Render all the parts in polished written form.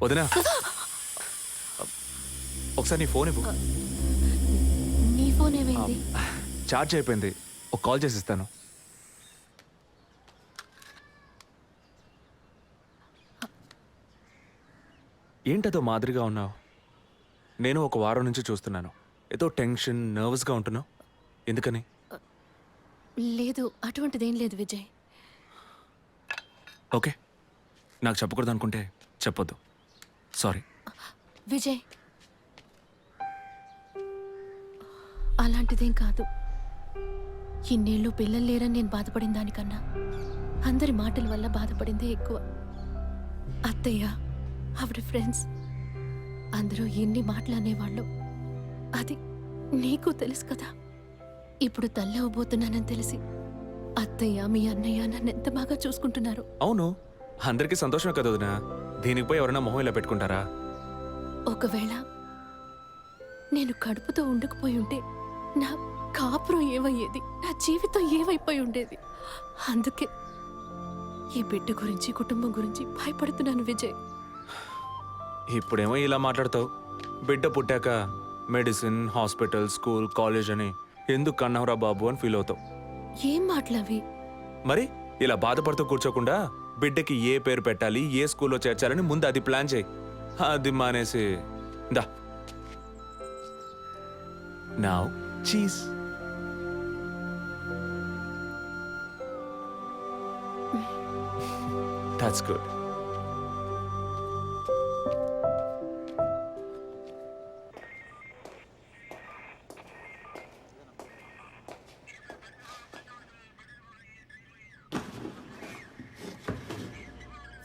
వదినా ఒకసారి నీ ఫోన్ ఇవ్వు. నీ ఫోన్ ఏమైంది? ఛార్జ్ అయిపోయింది. ఒక కాల్ చేసి ఇస్తాను. ఏంటదో మాదిరిగా ఉన్నావు? నేను ఒక వారం నుంచి చూస్తున్నాను. ఏదో టెన్షన్, నర్వస్గా ఉంటున్నావు. ఎందుకని? లేదు, అటువంటిదేం లేదు విజయ్. ఓకే, నాకు చెప్పకూడదు అనుకుంటే చెప్పొద్దు. సారీ. విజయ్, అలాంటిదేం కాదు. ఇన్నేళ్ళు పిల్లలు లేరని నేను బాధపడిన దానికన్నా అందరి మాటల వల్ల బాధపడిందే ఎక్కువ. అత్తయ్య, ఆవిడ ఫ్రెండ్స్ అందరూ ఎన్ని మాటలు అనేవాళ్ళు. అది నీకు తెలుసు కదా. ఇప్పుడు తల్లి అవ్వబోతున్నానని తెలిసి అత్తయ్య, మీ అన్నయ్య నన్ను ఎంత బాగా చూసుకుంటున్నారు. అవును, అందరికీ సంతోషమే కదా వదినా. దీనికి పోయి ఎవరైనా మొహం ఇలా పెట్టుకుంటారా? ఒకవేళ నేను కడుపుతో ఉండకపోయి ఉంటే నా కాపురం ఏమయ్యేది, నా జీవితం ఏమైపోయి ఉండేది. అందుకే ఈ బిడ్డ గురించి, కుటుంబం గురించి భయపడుతున్నాను విజయ్. ఇప్పుడేమో ఇలా మాట్లాడతావు. బిడ్డ పుట్టాక మెడిసిన్, హాస్పిటల్, స్కూల్, కాలేజ్ అని ఎందుకు కన్నావురా బాబు అని ఫీల్ అవుతావు. ఏం మాటలవి? మరి ఇలా బాధపడుతూ కూర్చోకుండా బిడ్డకి ఏ పేరు పెట్టాలి, ఏ స్కూల్లో చేర్చాలని ముందు అది ప్లాన్ చేయి. అది మానేసి దా నౌ చీజ్. That's good.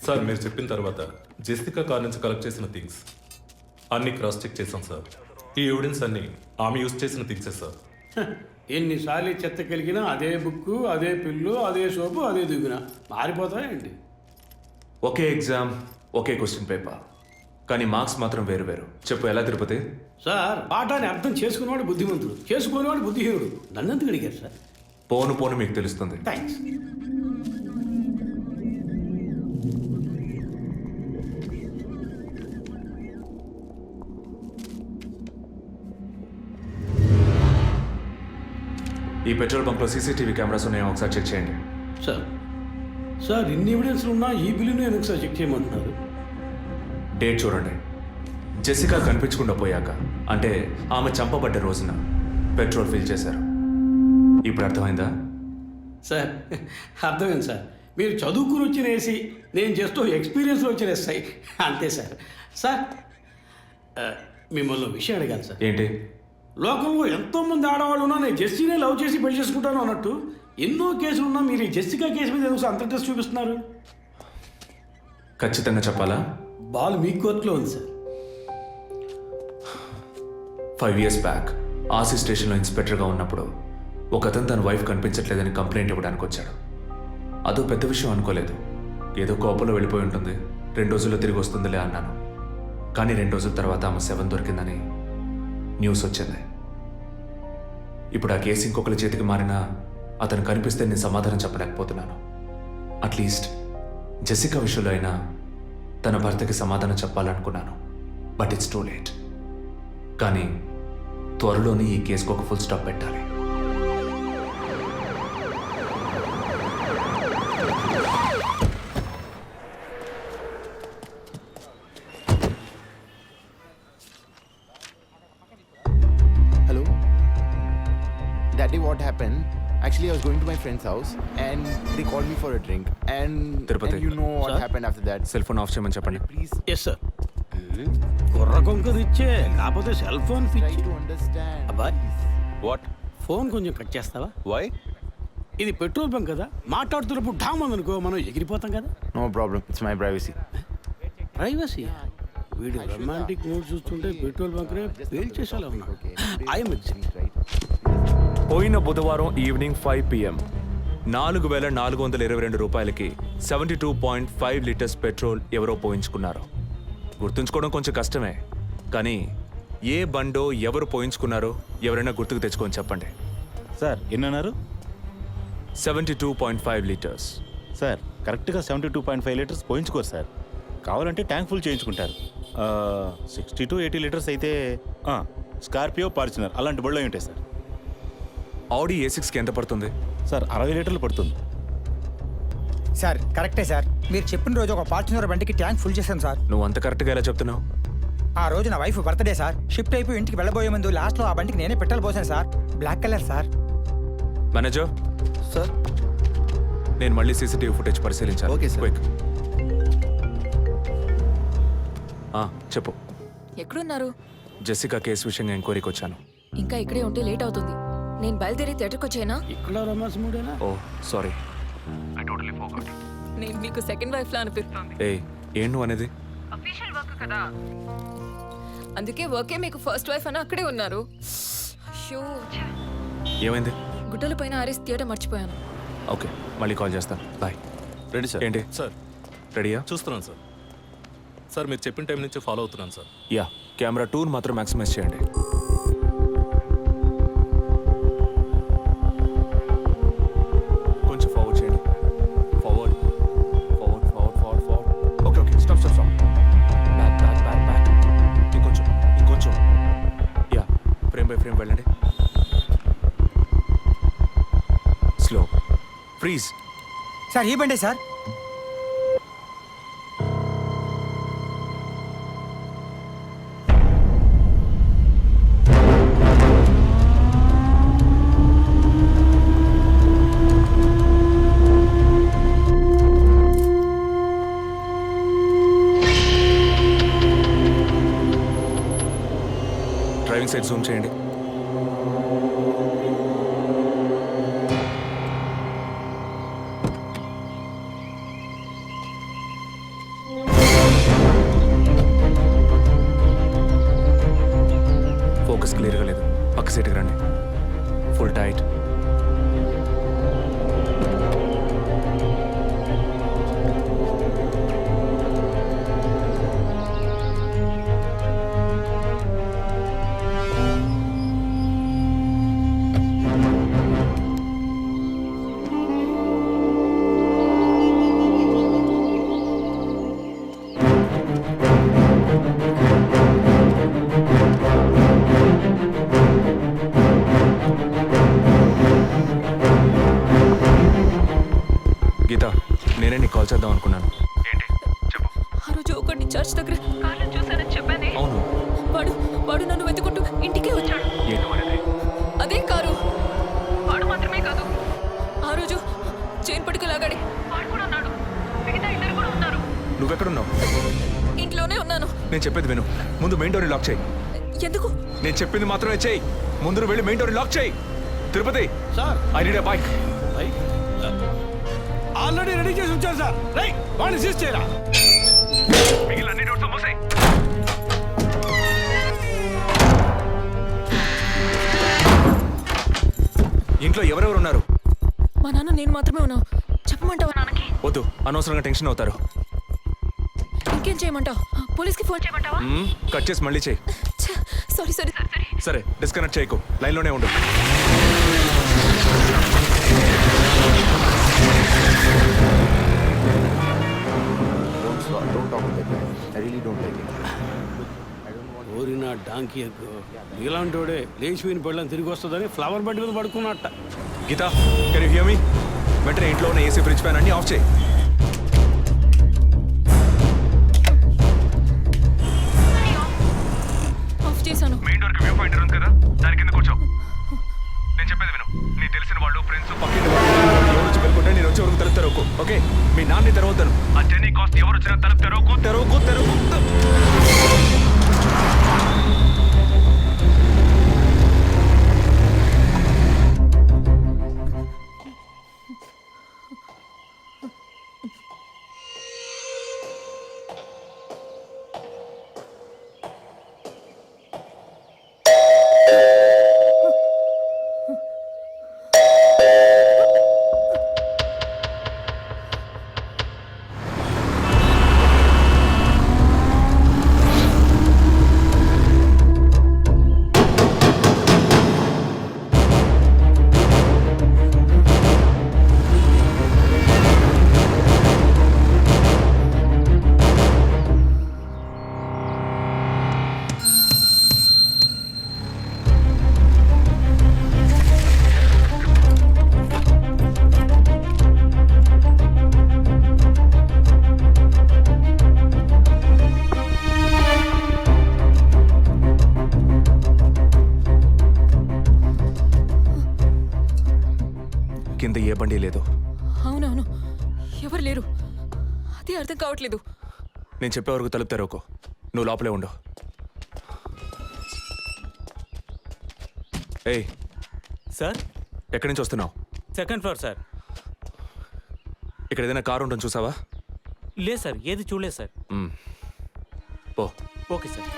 సార్, మీరు చెప్పిన తర్వాత జెసికా కార్ నుంచి కలెక్ట్ చేసిన థింగ్స్ అన్ని క్రాస్ చెక్ చేశాం సార్. ఈ ఎవిడెన్స్ అన్ని ఆమె యూజ్ చేసిన థింగ్సే సార్. ఎన్నిసార్లు చెత్త కలిగినా అదే బుక్కు, అదే పిల్లు, అదే సోపు, అదే దువ్విన మారిపోతాయండి. ఒకే ఎగ్జామ్, ఒకే క్వశ్చన్ పేపర్, కానీ మార్క్స్ మాత్రం వేరు వేరు. చెప్పు ఎలా తిరుపతి? సార్, పాఠాన్ని అర్థం చేసుకునేవాడు బుద్ధిమంతుడు, చేసుకునేవాడు బుద్ధిహీనుడు. నన్నెందుకు అడిగారు సార్? పోను పోను మీకు తెలుస్తుంది. థ్యాంక్స్. ఈ పెట్రోల్ బంక్లో సీసీటీవీ కెమెరాస్ ఉన్నాయో ఒకసారి చెక్ చేయండి. సార్, సార్ ఇన్ని ఎవిడెన్స్లు ఉన్నా ఈ బిల్లును నేను ఒకసారి చెక్ చేయమంటున్నారు. డేట్ చూడండి. జెసికా కనిపించకుండా పోయాక, అంటే ఆమె చంపబడ్డ రోజున పెట్రోల్ ఫిల్ చేశారు. ఇప్పుడు అర్థమైందా? సార్, అర్థమైంది సార్. మీరు చదువుకుని వచ్చిన ఏసీ, నేను జస్ట్ ఎక్స్పీరియన్స్లో వచ్చిన ఎస్ఐ, అంతే సార్. సార్, మిమ్మల్ని విషయం అడిగాను సార్. ఏంటి? లోకంలో ఎంతోమంది ఆడవాళ్ళు ఉన్నా నేను జెస్సీనే లవ్ చేసి పెళ్లి చేసుకుంటాను అన్నట్టు ఎన్నో కేసులు ఉన్నా మీరు ఈ జెస్సికా కేసు మీద ఎందుకు అంత ఇంట్రెస్ట్ చూపిస్తున్నారు? ఖచ్చితంగా చెప్పాలా? బాల్ మీ కోర్టులో ఉంది సార్. 5 years బ్యాక్ ఆర్సీ స్టేషన్లో ఇన్స్పెక్టర్గా ఉన్నప్పుడు ఒకతను తన వైఫ్ కనిపించట్లేదని కంప్లైంట్ ఇవ్వడానికి వచ్చాడు. అదో పెద్ద విషయం అనుకోలేదు. ఏదో కోపంలో వెళ్ళిపోయి ఉంటుంది, 2 రోజుల్లో తిరిగి వస్తుందిలే అన్నాను. కానీ 2 రోజుల తర్వాత ఆమె శవం దొరికిందని న్యూస్ వచ్చింది. ఇప్పుడు ఆ కేసు ఇంకొకరి చేతికి మారినా అతను కనిపిస్తే నేను సమాధానం చెప్పలేకపోతున్నాను. అట్లీస్ట్ జెసికా విషయంలో అయినా తన భర్తకి సమాధానం చెప్పాలనుకున్నాను. But it's too late. కానీ త్వరలోనే ఈ కేసుకు ఒక ఫుల్ స్టాప్ పెట్టాలి. What happened? Actually, I was going to my friend's house and they called me for a drink. And you know what Sir? happened after that. Cell phone off చేయమని చెప్పండి Please yes sir. కుర్ర కొంక ఇచ్చే కాకపోతే cell phone try పిచ్చి. to understand. అబ్బాయ్, what? Phone కొంచెం cut చేస్తావా? Why? ఇది పెట్రోల్ బంక్ కదా, మాట్లాడుతున్నప్పుడు ఢామ్ అనుకో మనం ఎగిరిపోతాం కదా. No problem. It's my privacy. Privacy. వీడు రొమాంటిక్ మూడ్ చూస్తుంటే పెట్రోల్ బంక్ నే ఫెయిల్ చేసేలా ఉన్నాడు. I'm Right? పోయిన బుధవారం ఈవినింగ్ 5 PM 4,422 రూపాయలకి 72.5 లీటర్స్ పెట్రోల్ ఎవరో పోయించుకున్నారు. గుర్తుంచుకోవడం కొంచెం కష్టమే, కానీ ఏ బండో ఎవరు పోయించుకున్నారో ఎవరైనా గుర్తుకు తెచ్చుకొని చెప్పండి. సార్ ఎన్నన్నారు? 72.5 లీటర్స్. సార్ కరెక్ట్గా 72.5 లీటర్స్ పోయించుకోరు సార్. కావాలంటే ట్యాంక్ ఫుల్ చేయించుకుంటారు. 60 to 80 లీటర్స్ అయితే స్కార్పియో, ఫార్చునర్ అలాంటి బళ్ళు అయి ఉంటాయి సార్. ఆడి A6కి ఎంత పడుతుంది? సార్ 60 లీటర్లు పడుతుంది. సార్ కరెక్టే సార్. మీరు చెప్పిన రోజు ఒక ఫార్చునర్ బండికి ట్యాంక్ ఫుల్ చేశాను సార్. నువ్వు అంత కరెక్ట్గా ఎలా చెప్తున్నావు? ఆ రోజు నా వైఫ్ బర్త్డే సార్. షిఫ్ట్ అయిపోయి ఇంటికి వెళ్ళబోయే ముందు లాస్ట్లో ఆ బండికి నేనే పెట్రోల్ పోసాను sir. Black colour sir. Manager sir, నేను మళ్ళీ సీసీటీవీ ఫుటేజ్ పరిశీలించాను. Okay sir. క్విక్. చెప్పు. ఎక్కడున్నారు? జెసికా కేసు విషయంగా ఎంక్వైరీకి వచ్చాను. ఇంకా ఇక్కడే ఉంటే లేట్ అవుతుంది. నేను బయలుదేరి థియేటర్కి వచ్చేనా? ఇక్కడ రొమాన్స్ మూడేనా? ఓ సారీ. నేను మీకు సెకండ్ వైఫ్ లా అనిపిస్తుంది. ఏం నువ్వు అనేది? అఫీషియల్ వర్క్ కదా, అందుకే వర్కే మీకు ఫస్ట్ వైఫ్ అని అక్కడే ఉన్నారు. అయ్యో, ఏమైంది? గుడ్డల పైన ఆరేసి థియేటర్ మర్చిపోయాను. ఓకే, మళ్ళీ కాల్ చేస్తాను. బాయ్. Ready sir. ఏంటి? సార్ రెడీయా? చూస్తున్నాను సార్. సార్ మీరు చెప్పిన టైం నుంచి ఫాలో అవుతున్నాను సార్. యా, కెమెరా 2 మాత్రం మ్యాక్సిమైజ్ చేయండి. కొంచెం ఫార్వర్డ్ చేయండి. Forward forward forward forward forward. Okay okay, stop stop stop. Back back back back. ఇంకొంచెం ఇంకొంచెం. యా, ఫ్రేమ్ బై ఫ్రేమ్ వెళ్ళండి. స్లో. ఫ్రీజ్. సార్ ఈ బండే సార్. డ్రైవింగ్ సైడ్ జూమ్ చేయండి. ఫోకస్ క్లియర్గా లేదు. పక్క సీట్కి రండి. Full tight. గీత, నేనే నీకు కాల్ చేద్దాం అనుకున్నాను. ఏంటి చెప్పు. ఆ రోజు ఒకటి చర్చ్ దగ్గర కార్లో చూసానని చెప్పానే. అవును. వాడు నన్ను వెతుకుంటూ ఇంటికే వచ్చాడు. ఏంటి అనేది? అదే కారు. వాడు మాత్రమే కాదు, ఆ రోజు చైన్ పట్టుకు లాగాడి వాడు కూడా ఉన్నాడు. మిగతా ఇద్దరు కూడా ఉన్నారు. నువ్వెక్కడున్నావు? ఇంట్లోనే ఉన్నాను. నేను చెప్పేది విను. ముందు మెయిన్ డోర్ని లాక్ చేయి. ఎందుకు? నేను చెప్పింది మాత్రమే చేయి. ముందు నువ్వు వెళ్ళి మెయిన్ డోర్ని లాక్ చేయి. Tirupati, sir I need a bike. Already ready చేసి ఉంచారు సార్. రైట్, వాడిని సీజ్ చేయరా. ఇంట్లో ఎవరెవరు ఉన్నారు? మా నాన్న నేను మాత్రమే ఉన్నావు. చెప్పమంటావా నాన్నకి? వద్దు, అనవసరంగా టెన్షన్ అవుతారు. ఇంకేం చేయమంటావు? పోలీస్కి ఫోన్ చేయమంటావా? కట్ చేసి మళ్ళీ చేయి. Sorry sorry sorry. సరే, డిస్కనెక్ట్ చేయకు, లైన్లోనే ఉండు. Don't talk like that. I really don't like it. ఓరినా డాంకీ ఎగ్గు. ఇలాంటి వాడే లేచిపోయిన పెళ్ళని తిరిగి వస్తుందని ఫ్లవర్ బెడ్ మీద పడుకున్నట్ట. Geeta, can you hear me? వెంటనే ఇంట్లో ఉన్న ఏసీ, ఫ్రిడ్జ్, ఫ్యాన్ అన్ని ఆఫ్ చేయి. ఆఫ్ చేశాను. మెయిన్ డోర్కి వ్యూ పాయింట్ ఉంది కదా, దాని కింద కూర్చో. నేను చెప్పేది విను. నీ తెలిసిన వాళ్ళు, ఫ్రెండ్స్, పక్కింటి వాళ్ళు ఎవరు వచ్చి వెళ్ళుకుంటే నేను వచ్చే వరకు తలుపు తెరవకు. ఓకే, మీ నాన్ని తెరవద్దాను. ఆ జర్నీ కాస్ట్ ఎవరు వచ్చినా తలుపు తెరవకు తెరవకు తెరవకు. కింద ఏ బండి లేదు. అవునవును, ఎవరు లేరు. అదే అర్థం కావట్లేదు. నేను చెప్పే వరకు తలుపు తెరవకు. నువ్వు లోపలే ఉండు. ఏయ్, సార్ ఎక్కడి నుంచి వస్తున్నావు? Second floor sir. ఇక్కడ ఏదైనా కారు ఉంటుంది చూసావా? లేదు సార్, ఏది చూడలేదు సార్. పో. Okay sir.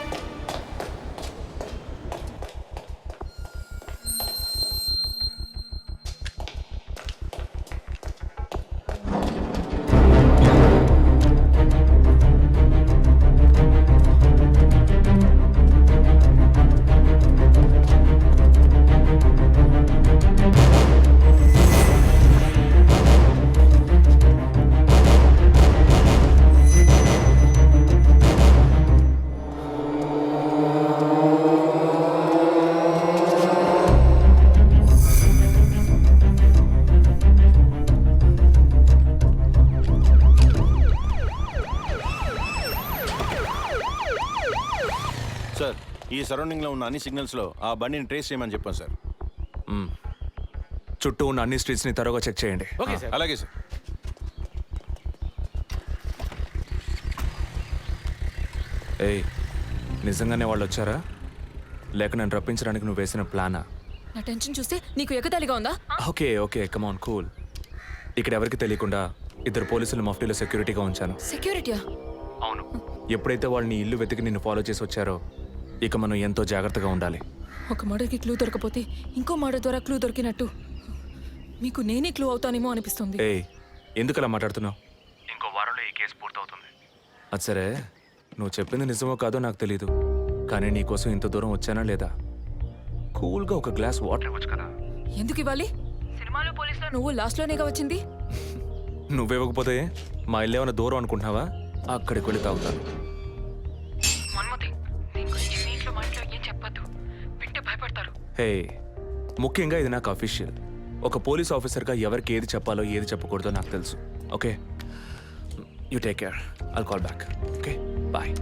సార్, ఈ సరౌండింగ్లో ఉన్న అన్ని సిగ్నల్స్లో ఆ బండిని ట్రేస్ చేయమని చెప్పాను సార్. చుట్టూ ఉన్న అన్ని స్ట్రీట్స్ని తరోగా చెక్ చేయండి. Okay sir. అలాగే సార్. ఏయ్, నిజంగానే వాళ్ళు వచ్చారా లేక నన్ను రప్పించడానికి నువ్వు వేసిన ప్లానా? నా టెన్షన్ చూస్తే నీకు ఎగతాళిగా ఉందా? ఓకే ఓకే, కమాన్ కూల్. ఇక్కడ ఎవరికి తెలియకుండా ఇద్దరు పోలీసులు మఫ్టీలో సెక్యూరిటీగా ఉంచాను. సెక్యూరిటీయా? అవును. ఎప్పుడైతే వాళ్ళని ఇల్లు వెతికి నిన్ను ఫాలో చేసి వచ్చారో ఇక మనం ఎంతో జాగ్రత్తగా ఉండాలి. ఒక మర్డర్కి క్లూ దొరకపోతే ఇంకో మర్డర్ ద్వారా క్లూ దొరికినట్టు మీకు నేనే క్లూ అవుతానేమో అనిపిస్తుంది. ఏయ్, ఎందుకు అలా మాట్లాడుతున్నావు? ఇంకో వారంలో ఈ కేసు పూర్తవుతుంది. అది సరే, నువ్వు చెప్పింది నిజమో కాదో నాకు తెలీదు, కానీ నీకోసం ఇంత దూరం వచ్చానా లేదా? కూల్గా ఒక గ్లాస్ వాటర్ ఇవ్వచ్చు కదా. ఎందుకు ఇవ్వాలి? సినిమాలో పోలీసులో నువ్వు లాస్ట్లోనేగా వచ్చింది. నువ్వివ్వకపోతే మా ఇల్లు ఏమైనా దూరం అనుకుంటున్నావా? అక్కడికి వెళ్ళి తాగుతాను. హే, ముఖ్యంగా ఇది నాకు అఫీషియల్. ఒక పోలీస్ ఆఫీసర్గా ఎవరికి ఏది చెప్పాలో ఏది చెప్పకూడదో నాకు తెలుసు. Okay, you take care. I'll call back. Okay, bye.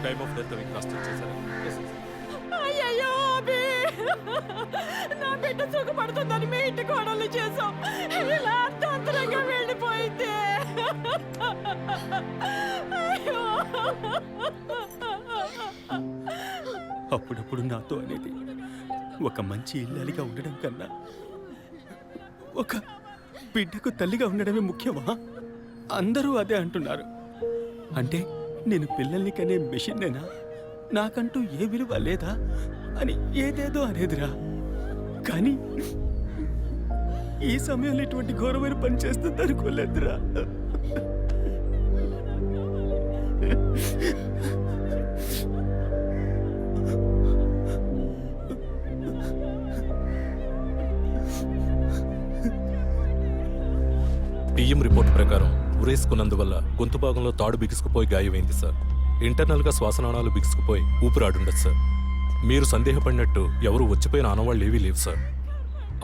Time of death అవి క్రాస్ చెక్ చేశారా? అయ్యయ్యో అభి, నా బిడ్డ సుఖపడుతుందని మీ ఇంటి కోడలు చేసాం. ఇలా అర్థాంతరంగా వెళ్ళిపోయింది. అయ్యో. అప్పుడప్పుడు నాతో అనేది ఒక మంచి ఇల్లాలిగా ఉండడం కన్నా ఒక బిడ్డకు తల్లిగా ఉండడమే ముఖ్యమా? అందరూ అదే అంటున్నారు. అంటే నేను పిల్లల్ని కనే మెషిన్నేనా? నాకంటూ ఏ విలువ లేదా అని ఏదేదో అనేదిరా. కానీ ఈ సమయంలో ఇటువంటి ఘోరమైన పని చేస్తుంది అనుకోలేదురా. పిఎం రిపోర్ట్ ప్రకారం ఉరేసుకున్నందువల్ల గొంతు భాగంలో తాడు బిగుసుకుపోయి గాయమైంది సార్. ఇంటర్నల్గా శ్వాసనాళాలు బిగుసుకుపోయి ఊపిరాడుండదు సార్. మీరు సందేహపడినట్టు ఎవరు వచ్చిపోయిన ఆనవాళ్ళు ఏవీ లేవు సార్.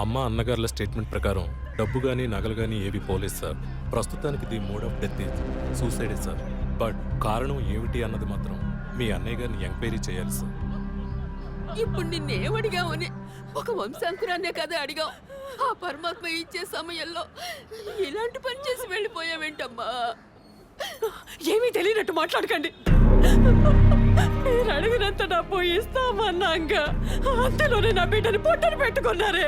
అమ్మ అన్నగారుల స్టేట్మెంట్ ప్రకారం డబ్బు కానీ నగలు కానీ ఏవి పోలేదు సార్. ప్రస్తుతానికి the mode of death is సూసైడే సార్. బట్ కారణం ఏమిటి అన్నది మాత్రం మీ అన్నయ్య గారిని ఎంక్వైరీ చేయాలి సార్. ఇప్పుడు నిన్నేమడిగావని ఒక వంశాంకురాన్నే కదా అడిగావు. ఆ పరమాత్మ ఇచ్చే సమయంలో ఇలాంటి పని చేసి వెళ్ళిపోయావేంటమ్మా? ఏమీ తెలియనట్టు మాట్లాడకండి. మీరు అడిగినంత డబ్బు ఇస్తామన్నాక అంతలోనే నా బిడ్డని పొట్టను పెట్టుకున్నారే.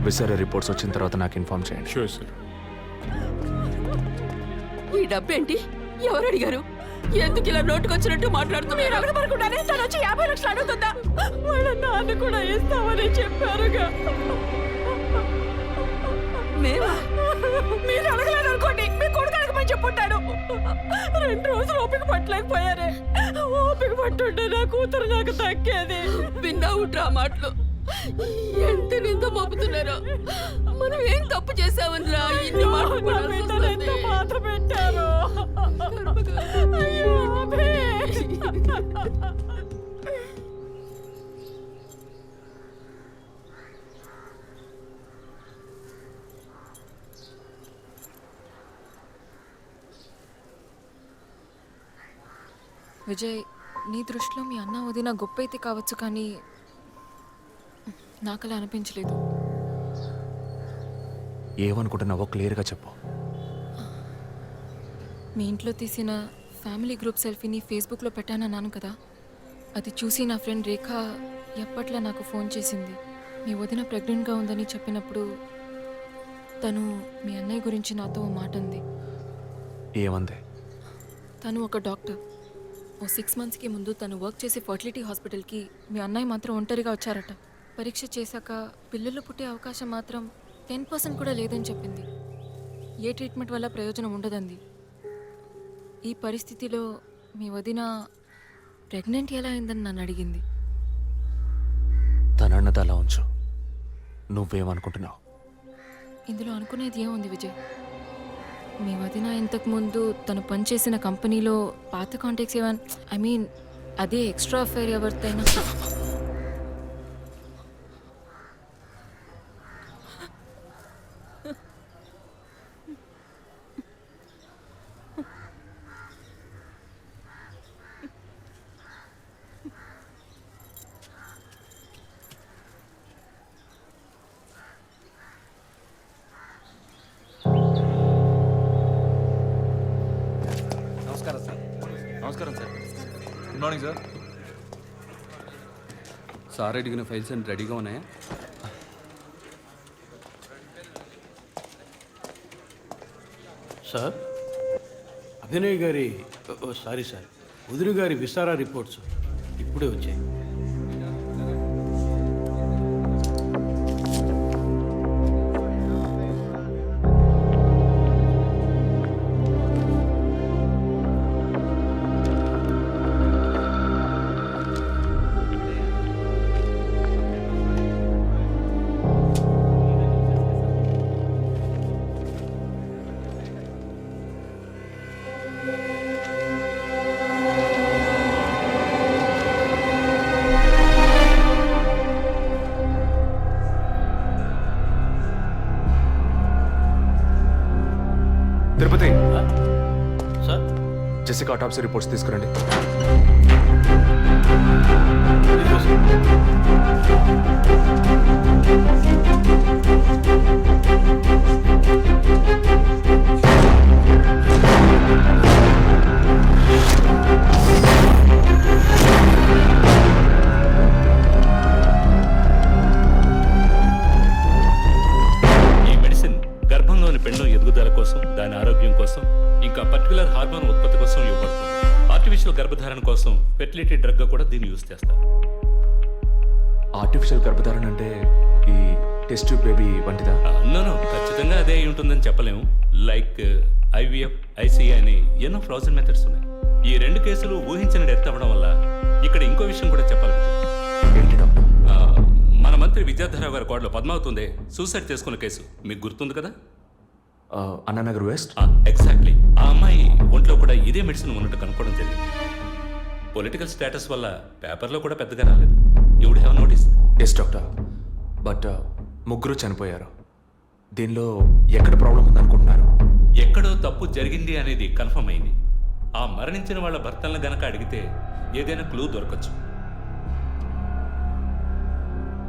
విసారా రిపోర్ట్స్ వచ్చిన తర్వాత నాకు ఇన్ఫార్మ్ చేయండి. Sure sir. ఈ డబ్బేంటి? ఎవరు అడిగారు? ఎందుకు ఇలా నోటుకొచ్చినట్టు మాట్లాడుతూ మీరు అడగబడకుండానే తను వచ్చి 50 లక్షలు అడుగుతుందా? వాళ్ళ నాన్న కూడా ఇస్తామని చెప్పారుగా. మేమా? మీరు అడగలేదు అనుకోండి, మీ కొడుకు అడగమని చెప్పుంటాడు. 2 రోజులు ఓపిక పట్టలేకపోయారే. ఓపిక పట్టుంటే నా కూతురు నాకు దక్కేది. విన్నావుట్రా మాటలు ఎంత నింద మోపుతున్నారో. మనం ఏం తప్పు చేసామనిరా ఇన్ని మాటలు ఎంత మాత్రం పెట్టారు. విజయ్, నీ దృష్టిలో మీ అన్న వదిన గొప్ప అయితే కావచ్చు, కానీ నాకు అలా అనిపించలేదు. ఏమనుకుంటున్నావో క్లియర్గా చెప్పు. మీ ఇంట్లో తీసిన ఫ్యామిలీ గ్రూప్ సెల్ఫీని ఫేస్బుక్లో పెట్టానన్నాను కదా, అది చూసి నా ఫ్రెండ్ రేఖ ఎప్పట్లా నాకు ఫోన్ చేసింది. మీ వదిన ప్రెగ్నెంట్గా ఉందని చెప్పినప్పుడు తను మీ అన్నయ్య గురించి నాతో ఓ మాట అంది. ఏమంది? తను ఒక డాక్టర్. ఓ 6 మంత్స్కి ముందు తను వర్క్ చేసే ఫర్టిలిటీ హాస్పిటల్కి మీ అన్నయ్య మాత్రం ఒంటరిగా వచ్చారట. పరీక్ష చేశాక పిల్లలు పుట్టే అవకాశం మాత్రం 10% కూడా లేదని చెప్పింది. ఏ ట్రీట్మెంట్ వల్ల ప్రయోజనం ఉండదంది. ఈ పరిస్థితిలో మీ వదిన ప్రెగ్నెంట్ ఎలా అయిందని నన్ను అడిగింది. తనన్నది అలా ఉంచు. నువ్వేమనుకుంటున్నావు? ఇందులో అనుకునేది ఏముంది విజయ్? మీ వదిన ఇంతకుముందు తను పనిచేసిన కంపెనీలో పాత కాంటాక్ట్స్ ఏమైనా అదే ఎక్స్ట్రా అఫైర్ ఎవరితైనా నమస్కారం sir. Good morning sir. Sir అడిగిన ఫైల్స్ అన్ని రెడీగా ఉన్నాయా? సార్, అభినయ్ గారి సారీ సార్, వదిన గారి విసారా రిపోర్ట్స్ ఇప్పుడే వచ్చాయి. తిరుపతి, సార్, జెసికా ఆటాప్సీ రిపోర్ట్స్ తీసుకురండి. ఈ మెడిసిన్ గర్భంలోని పిండం ఎదుగుదల కోసం, దాని ఆరోగ్యం కోసం, ఇంకా పర్టికులర్ హార్మోన్ ఉత్పత్తి కోసం ఇవ్వబడుతుంది. ఆర్టిఫిషియల్ గర్భధారణ కోసం ఫెర్టిలిటీ డ్రగ్ గా కూడా దీన్ని యూజ్ చేస్తారు. ఆర్టిఫిషియల్ గర్భధారణ అంటే ఈ టెస్ట్ ట్యూబ్ బేబీ వంటిదా? నో, ఖచ్చితంగా అదే అయి ఉంటుందని చెప్పలేము. లైక్ ఐవీఎఫ్, ఐసీఐ అని ఎన్నో ఫ్రోజన్ మెథడ్స్ ఉన్నాయి. ఈ 2 కేసులు ఊహించిన డెత్ అవ్వడం వల్ల ఇక్కడ ఇంకో విషయం కూడా చెప్పాలి. ఏంటి డాక్టర్? మన మంత్రి విద్యాధరరావు గారి కోడలో పద్మావతి సూసైడ్ చేసుకున్న కేసు మీకు గుర్తుంది కదా? అన్నానగర్ వెస్ట్. ఎగ్జాక్ట్లీ. ఆ అమ్మాయి ఒంట్లో కూడా ఇదే మెడిసిన్ ఉన్నట్టు కనుక్కోవడం జరిగింది. పొలిటికల్ స్టేటస్ వల్ల పేపర్లో కూడా పెద్దగా రాలేదు. You would have notice. Yes doctor, but ముగ్గురు చనిపోయారు. దీనిలో ఎక్కడ ప్రాబ్లం ఉందనుకుంటున్నారు? ఎక్కడో తప్పు జరిగింది అనేది కన్ఫర్మ్ అయింది. ఆ మరణించిన వాళ్ళ భర్తలను గనక అడిగితే ఏదైనా క్లూ దొరకచ్చు.